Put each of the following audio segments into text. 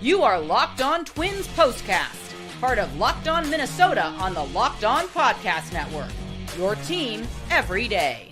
You are Locked On Twins Postcast, part of Locked On Minnesota on the Locked On Podcast Network. Your team every day.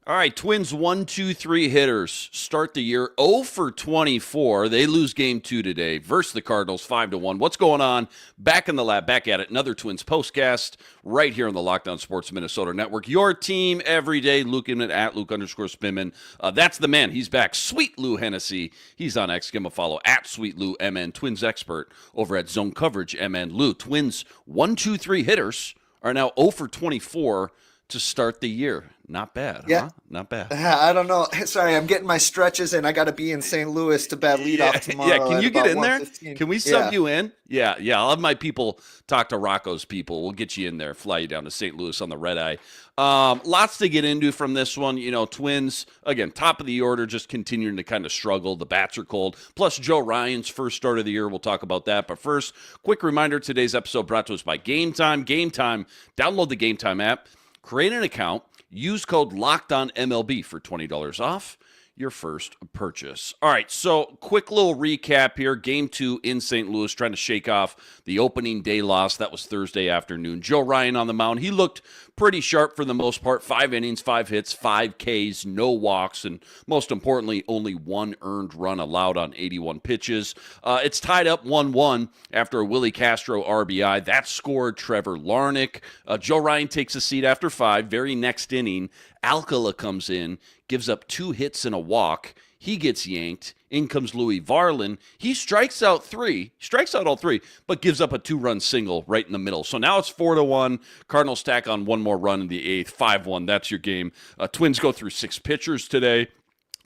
All right, Twins 1-2-3 hitters start the year 0 for 24. They lose game 2 today versus the Cardinals 5-1. What's going on? Back in the lab, back at it. Another Twins Postcast right here on the Locked On Sports Minnesota Network. Your team every day. Luke Inman at Luke_Spinman. That's the man. He's back. Sweet Lou Hennessy. He's on X. Give him a follow at Sweet Lou MN. Twins expert over at Zone Coverage MN. Lou, Twins 1-2-3 hitters are now 0 for 24 to start the year. Not bad, yeah. Huh? Not bad. I don't know. Sorry, I'm getting my stretches in. I got to be in St. Louis to bat leadoff tomorrow. Yeah, can you get in there? Can we sub you in? Yeah. I'll have my people talk to Rocco's people. We'll get you in there, fly you down to St. Louis on the red eye. Lots to get into from this one. You know, Twins, again, top of the order, just continuing to kind of struggle. The bats are cold. Plus, Joe Ryan's first start of the year. We'll talk about that. But first, quick reminder, today's episode brought to us by Gametime. Gametime, download the Gametime app. Create an account, use code LOCKEDONMLB for $20 off your first purchase. All right, so quick little recap here. Game 2 in St. Louis, trying to shake off the opening day loss. That was Thursday afternoon. Joe Ryan on the mound. He looked pretty sharp for the most part. 5 innings, 5 hits, 5 Ks, no walks, and most importantly, only 1 earned run allowed on 81 pitches. It's tied up 1-1 after a Willie Castro RBI. That scored Trevor Larnach. Joe Ryan takes a seat after 5. Very next inning, Alcala comes in, gives up 2 hits and a walk. He gets yanked. In comes Louis Varland. He strikes out all 3, but gives up a 2-run single right in the middle. So now it's 4-1. Cardinals tack on 1 more run in the 8th, 5-1. That's your game. Twins go through 6 pitchers today.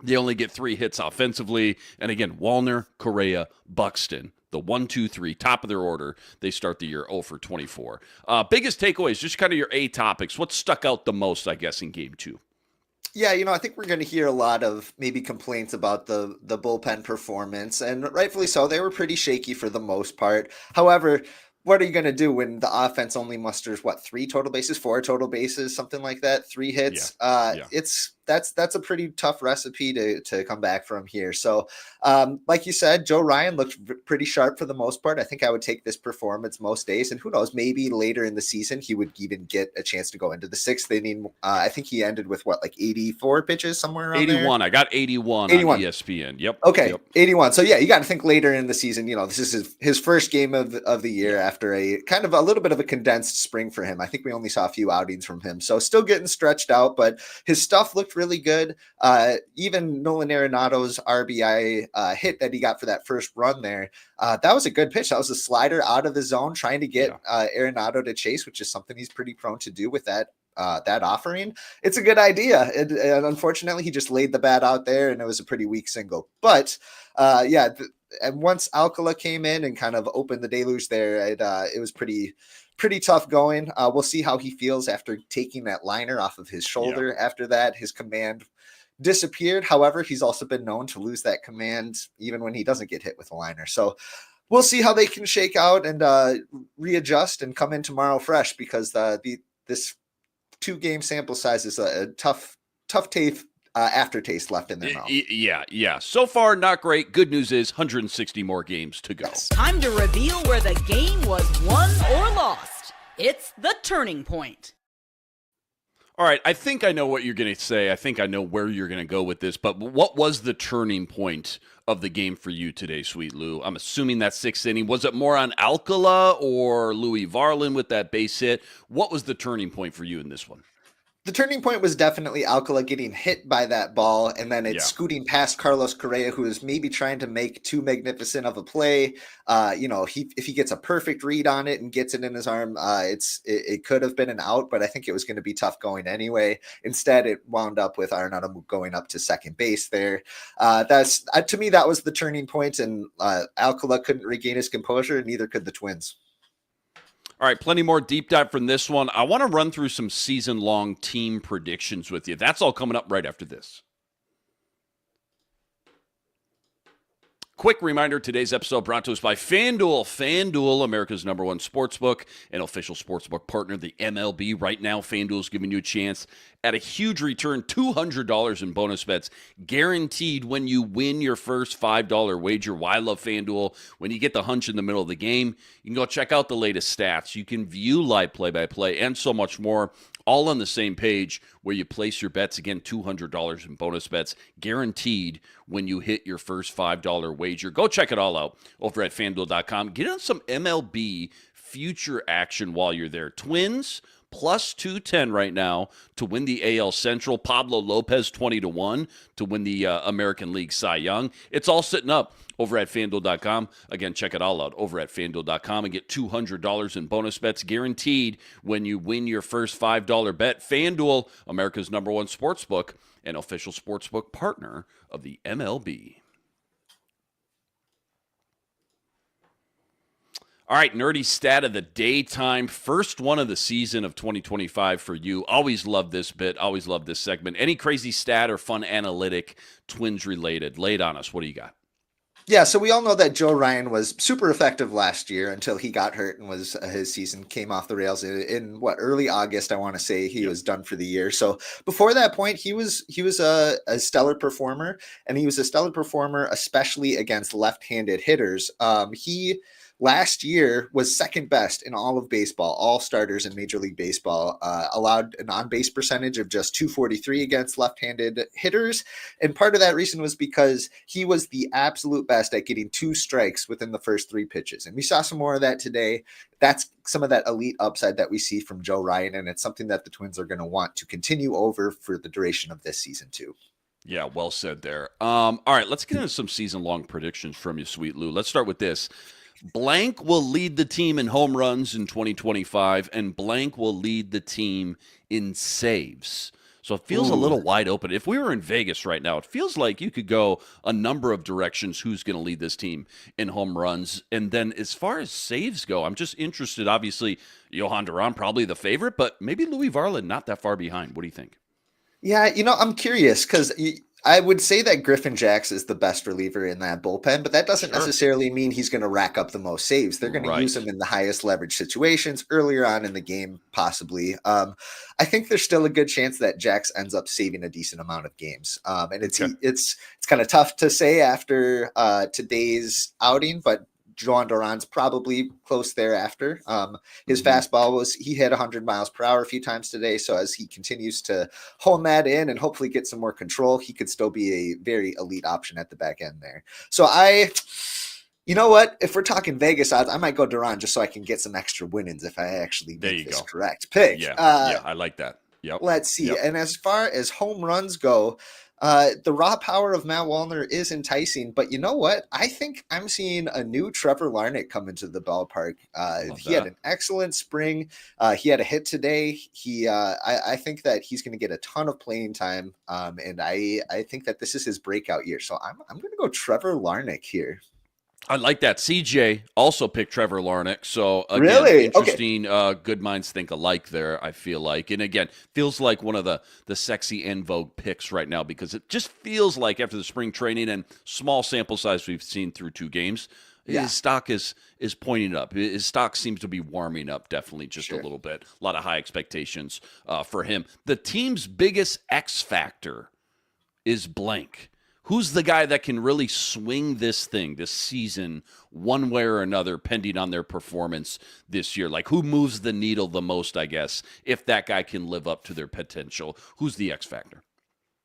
They only get 3 hits offensively. And again, Wallner, Correa, Buxton. The 1-2-3, top of their order. They start the year 0 for 24. Biggest takeaways, just kind of your A topics. What stuck out the most, I guess, in game 2? Yeah, I think we're going to hear a lot of maybe complaints about the bullpen performance, and rightfully so. They were pretty shaky for the most part. However, what are you going to do when the offense only musters 3 total bases, 4 total bases, something like that, 3 hits? That's a pretty tough recipe to come back from here. So, like you said, Joe Ryan looked pretty sharp for the most part. I think I would take this performance most days, and who knows, maybe later in the season he would even get a chance to go into the 6th inning. I think he ended with 84 pitches, somewhere around 81. There? I got 81 on ESPN. Yep. Okay, yep. 81. So yeah, you got to think later in the season. This is his first game of the year after a kind of a little bit of a condensed spring for him. I think we only saw a few outings from him, so still getting stretched out, but his stuff looked really good. Even Nolan Arenado's RBI hit that he got for that first run there, that was a good pitch. That was a slider out of the zone trying to get Arenado to chase, which is something he's pretty prone to do with that offering. It's a good idea. And unfortunately, he just laid the bat out there, and it was a pretty weak single. But and once Alcala came in and kind of opened the deluge there, it was pretty tough going. We'll see how he feels after taking that liner off of his shoulder. After that, his command disappeared. However, he's also been known to lose that command even when he doesn't get hit with a liner. So we'll see how they can shake out and readjust and come in tomorrow fresh, because this 2-game sample size is a tough aftertaste left in their mouth. Yeah. So far, not great. Good news is 160 more games to go. Time to reveal where the game was won or lost. It's the turning point. All right, I think I know what you're going to say. I think I know where you're going to go with this, but what was the turning point of the game for you today, Sweet Lou? I'm assuming that 6th inning. Was it more on Alcala or Louis Varland with that base hit? What was the turning point for you in this one? The turning point was definitely Alcala getting hit by that ball, and then it's scooting past Carlos Correa, who is maybe trying to make too magnificent of a play. If he gets a perfect read on it and gets it in his arm, it could have been an out, but I think it was going to be tough going anyway. Instead, it wound up with Arenado going up to second base there. To me, that was the turning point, and Alcala couldn't regain his composure, and neither could the Twins. All right, plenty more deep dive from this one. I want to run through some season-long team predictions with you. That's all coming up right after this. Quick reminder, today's episode brought to us by FanDuel. FanDuel, America's #1 sportsbook and official sportsbook partner, the MLB. Right now, FanDuel is giving you a chance at a huge return, $200 in bonus bets, guaranteed when you win your first $5 wager. Why I love FanDuel? When you get the hunch in the middle of the game, you can go check out the latest stats. You can view live play-by-play and so much more, all on the same page where you place your bets. Again, $200 in bonus bets, guaranteed when you hit your first $5 wager. Go check it all out over at FanDuel.com. Get on some MLB future action while you're there. Twins plus 210 right now to win the AL Central. Pablo Lopez 20-1 to win the American League Cy Young. It's all sitting up over at FanDuel.com. Again, check it all out over at FanDuel.com and get $200 in bonus bets guaranteed when you win your first $5 bet. FanDuel, America's #1 sportsbook and official sportsbook partner of the MLB. All right, nerdy stat of the daytime. First one of the season of 2025 for you. Always love this bit. Always love this segment. Any crazy stat or fun analytic, Twins related? Lay it on us. What do you got? Yeah, so we all know that Joe Ryan was super effective last year until he got hurt and was his season came off the rails in early August. I want to say he was done for the year. So before that point, he was a stellar performer, and he was a stellar performer, especially against left-handed hitters. He last year was second best in all of baseball. All starters in Major League Baseball allowed an on-base percentage of just 243 against left-handed hitters. And part of that reason was because he was the absolute best at getting 2 strikes within the first 3 pitches. And we saw some more of that today. That's some of that elite upside that we see from Joe Ryan. And it's something that the Twins are going to want to continue over for the duration of this season too. Yeah, well said there. All right, let's get into some season-long predictions from you, Sweet Lou. Let's start with this. Blank will lead the team in home runs in 2025, and blank will lead the team in saves. So it feels a little wide open. If we were in Vegas right now, it feels like you could go a number of directions who's going to lead this team in home runs. And then as far as saves go, I'm just interested. Obviously, Johan Duran probably the favorite, but maybe Louis Varland not that far behind. What do you think? Yeah, I'm curious because I would say that Griffin Jax is the best reliever in that bullpen, but that doesn't necessarily mean he's going to rack up the most saves. They're going to use him in the highest leverage situations earlier on in the game, possibly. I think there's still a good chance that Jax ends up saving a decent amount of games. And it's kind of tough to say after today's outing, but Johan Duran's probably close thereafter. His fastball he hit 100 miles per hour a few times today. So as he continues to hone that in and hopefully get some more control, he could still be a very elite option at the back end there. So you know what? If we're talking Vegas odds, I might go Duran just so I can get some extra win-ins if I actually make this correct pick. Yeah, I like that. Yep. Let's see. Yep. And as far as home runs go, the raw power of Matt Wallner is enticing, but you know what? I think I'm seeing a new Trevor Larnach come into the ballpark. He had an excellent spring. He had a hit today. I think that he's going to get a ton of playing time, and I think that this is his breakout year. So I'm going to go Trevor Larnach here. I like that. CJ also picked Trevor Larnach. So, again, really? Interesting. Okay. Good minds think alike there, I feel like. And, again, feels like one of the sexy en vogue picks right now because it just feels like after the spring training and small sample size we've seen through 2 games, his stock is pointing up. His stock seems to be warming up definitely just a little bit. A lot of high expectations for him. The team's biggest X factor is blank. Who's the guy that can really swing this season, one way or another, pending on their performance this year? Like, who moves the needle the most, I guess, if that guy can live up to their potential? Who's the X factor?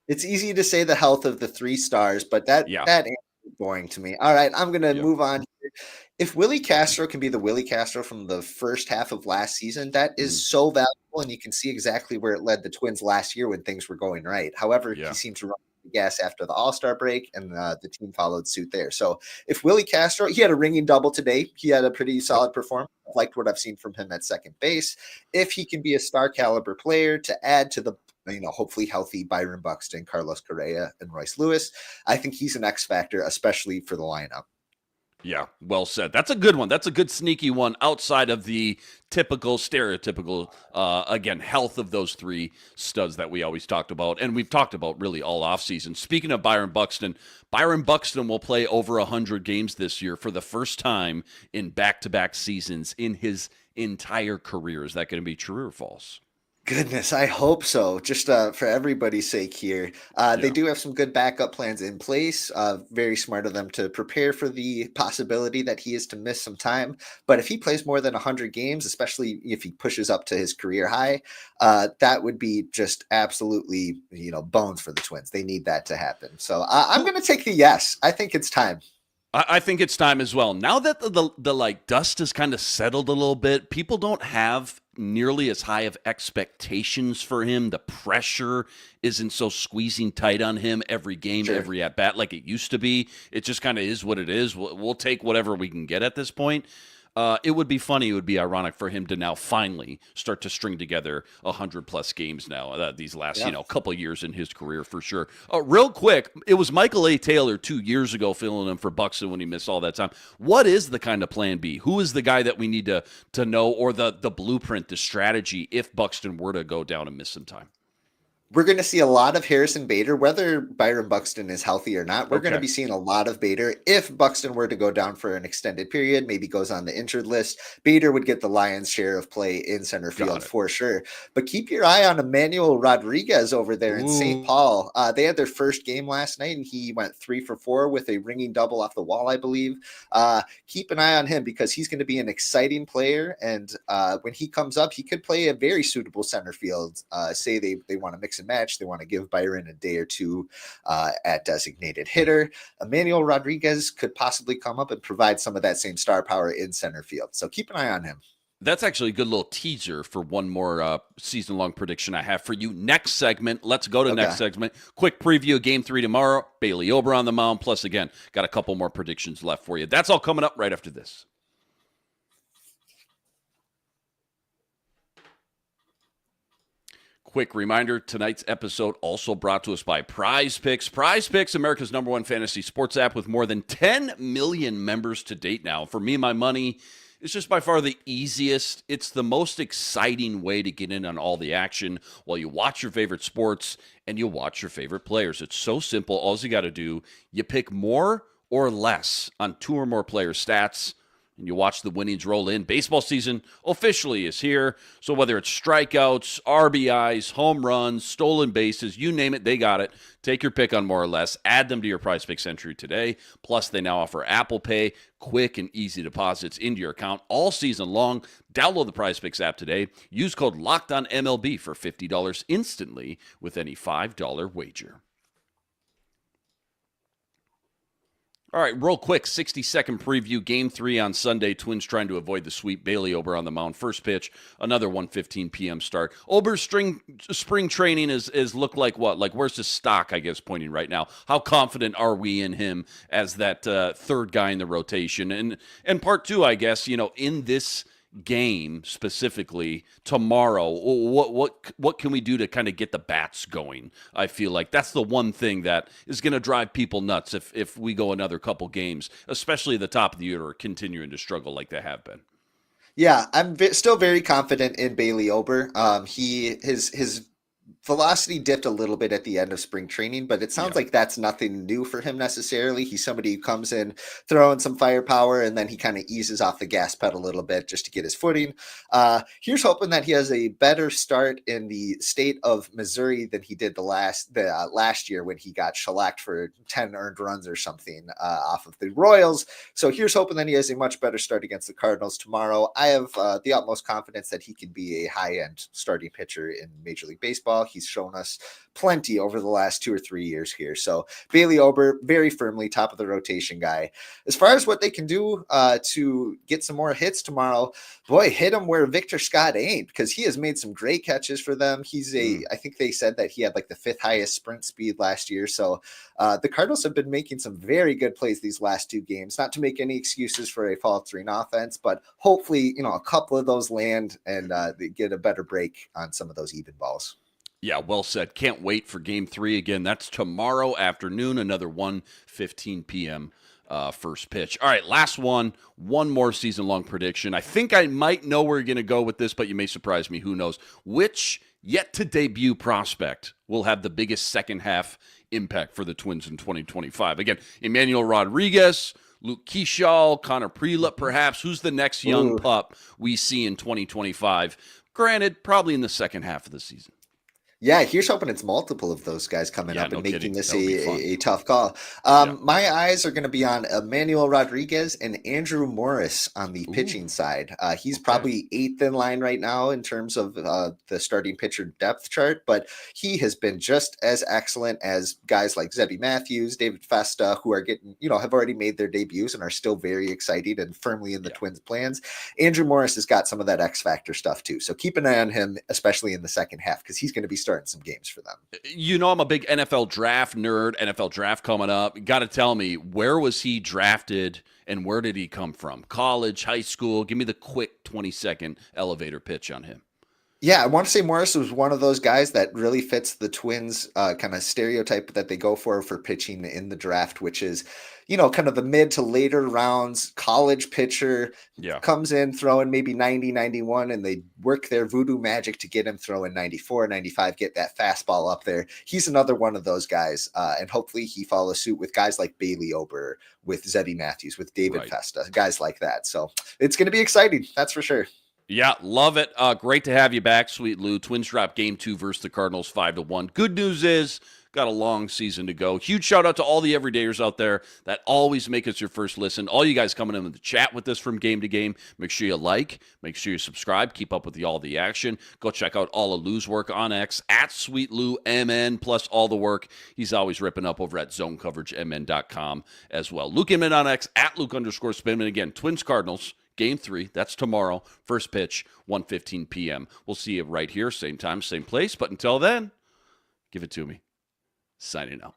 It's easy to say the health of the 3 stars, but that answer is boring to me. All right, I'm going to move on here. If Willie Castro can be the Willie Castro from the first half of last season, that is so valuable, and you can see exactly where it led the Twins last year when things were going right. However, he seemed to run gas after the All-Star break, and the team followed suit there. So if Willie Castro, he had a ringing double today. He had a pretty solid performance. I liked what I've seen from him at second base. If he can be a star caliber player to add to the hopefully healthy Byron Buxton, Carlos Correa, and Royce Lewis, I think he's an X factor, especially for the lineup. Yeah, well said. That's a good one. That's a good sneaky one outside of the typical, stereotypical, again, health of those three studs that we always talked about. And we've talked about really all offseason. Speaking of Byron Buxton will play over 100 games this year for the first time in back-to-back seasons in his entire career. Is that going to be true or false? Goodness, I hope so. Just for everybody's sake here. They do have some good backup plans in place. Very smart of them to prepare for the possibility that he is to miss some time. But if he plays more than 100 games, especially if he pushes up to his career high, that would be just absolutely, bones for the Twins. They need that to happen. So I'm going to take the yes. I think it's time. I think it's time as well. Now that the like dust has kind of settled a little bit, people don't have nearly as high of expectations for him. The pressure isn't so squeezing tight on him every game, every at bat like it used to be. It just kind of is what it is. We'll take whatever we can get at this point. It would be funny. It would be ironic for him to now finally start to string together 100+ games now. These last, couple years in his career for sure. Real quick, it was Michael A. Taylor 2 years ago filling in for Buxton when he missed all that time. What is the kind of plan B? Who is the guy that we need to know, or the blueprint, the strategy if Buxton were to go down and miss some time? We're going to see a lot of Harrison Bader, whether Byron Buxton is healthy or not. We're going to be seeing a lot of Bader. If Buxton were to go down for an extended period, maybe goes on the injured list, Bader would get the lion's share of play in center field for sure. But keep your eye on Emmanuel Rodriguez over there in St. Paul. They had their first game last night, and he went 3 for 4 with a ringing double off the wall, I believe. Keep an eye on him because he's going to be an exciting player. And when he comes up, he could play a very suitable center field. Say they want to mix and match. They want to give Byron a day or two at designated hitter. Emmanuel Rodriguez could possibly come up and provide some of that same star power in center field. So keep an eye on him. That's actually a good little teaser for one more season-long prediction I have for you. Next segment, let's go to next segment. Quick preview of Game 3 tomorrow. Bailey Ober on the mound. Plus, again, got a couple more predictions left for you. That's all coming up right after this. Quick reminder, tonight's episode also brought to us by Prizepicks. Prizepicks, America's #1 fantasy sports app with more than 10 million members to date now. For me, my money is just by far the easiest. It's the most exciting way to get in on all the action while you watch your favorite sports and you watch your favorite players. It's so simple. All you got to do, you pick more or less on 2 or more player stats, and you watch the winnings roll in. Baseball season officially is here. So whether it's strikeouts, RBIs, home runs, stolen bases, you name it, they got it. Take your pick on more or less. Add them to your Prizepicks entry today. Plus, they now offer Apple Pay, quick and easy deposits into your account all season long. Download the Prizepicks app today. Use code LOCKEDONMLB for $50 instantly with any $5 wager. All right, real quick, 60-second preview. Game 3 on Sunday. Twins trying to avoid the sweep. Bailey Ober on the mound. First pitch, another 1:15 p.m. start. Ober's spring training is look like what? Like, where's his stock, I guess, pointing right now? How confident are we in him as that third guy in the rotation? And part 2, I guess, in this game specifically tomorrow, what can we do to kind of get the bats going? I feel like that's the one thing that is going to drive people nuts if we go another couple games, especially the top of the year, continuing to struggle like they have been. Yeah, I'm still very confident in Bailey Ober. His velocity dipped a little bit at the end of spring training, but it sounds like that's nothing new for him necessarily. He's somebody who comes in throwing some firepower, and then he kind of eases off the gas pedal a little bit just to get his footing. Here's hoping that he has a better start in the state of Missouri than he did the last year when he got shellacked for 10 earned runs or something off of the Royals. So here's hoping that he has a much better start against the Cardinals tomorrow. I have the utmost confidence that he can be a high-end starting pitcher in Major League Baseball. He's shown us plenty over the last 2 or 3 years here. So Bailey Ober, very firmly top of the rotation guy. As far as what they can do to get some more hits tomorrow, boy, hit him where Victor Scott ain't, because he has made some great catches for them. He's I think they said that he had like the 5th highest sprint speed last year. So the Cardinals have been making some very good plays these last 2 games, not to make any excuses for a faltering offense, but hopefully, a couple of those land and they get a better break on some of those even balls. Yeah, well said. Can't wait for Game 3 again. That's tomorrow afternoon, another 1:15 p.m. first pitch. All right, last one more season-long prediction. I think I might know where you're going to go with this, but you may surprise me. Who knows? Which yet-to-debut prospect will have the biggest second-half impact for the Twins in 2025? Again, Emmanuel Rodriguez, Luke Keeschall, Connor Prelup, perhaps. Who's the next young pup we see in 2025? Granted, probably in the second half of the season. Yeah, here's hoping it's multiple of those guys coming up and making this a tough call. My eyes are going to be on Emmanuel Rodriguez and Andrew Morris on the pitching side. He's probably 8th in line right now in terms of the starting pitcher depth chart, but he has been just as excellent as guys like Zebby Matthews, David Festa, who are getting, have already made their debuts and are still very excited and firmly in the Twins' plans. Andrew Morris has got some of that X Factor stuff too. So keep an eye on him, especially in the second half, because he's going to be starting some games for them. I'm a big NFL draft nerd, NFL draft coming up. Got to tell me, where was he drafted and where did he come from? College, high school? Give me the quick 20-second elevator pitch on him. Yeah, I want to say Morris was one of those guys that really fits the Twins kind of stereotype that they go for pitching in the draft, which is, kind of the mid to later rounds, college pitcher, comes in throwing maybe 90, 91, and they work their voodoo magic to get him throwing 94, 95, get that fastball up there. He's another one of those guys, and hopefully he follows suit with guys like Bailey Ober, with Zebby Matthews, with David Festa, guys like that. So it's going to be exciting, that's for sure. Yeah, love it. Great to have you back, Sweet Lou. Twins drop game 2 versus the Cardinals 5-1. Good news is, got a long season to go. Huge shout out to all the everydayers out there that always make us your first listen. All you guys coming in the chat with us from game to game. Make sure you like, make sure you subscribe, keep up with all the action. Go check out all of Lou's work on X at Sweet Lou MN, plus all the work he's always ripping up over at ZoneCoverageMN.com as well. Luke Inman on X at Luke_Spinman. Again, Twins Cardinals. Game 3, that's tomorrow. First pitch, 1:15 p.m. We'll see you right here, same time, same place. But until then, give it to me. Signing out.